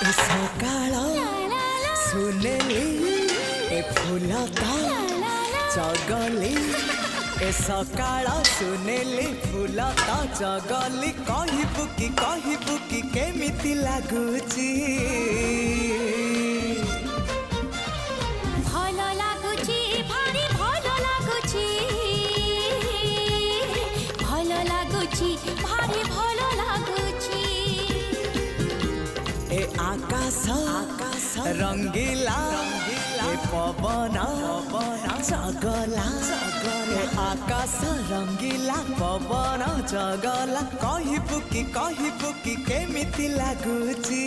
ए सकाळ सुनेली ए फुलता चगली ए सकाळ सुनेली फुलता चगली कहबू कि केमिति लागुची भल लागुची भारी भल लागुची भल लागुची भारी भल लागुची ए आकाश रंगीला ए पवन चगला ए आकाश रंगीला पवन चगला कहबू कि केमिति लागुची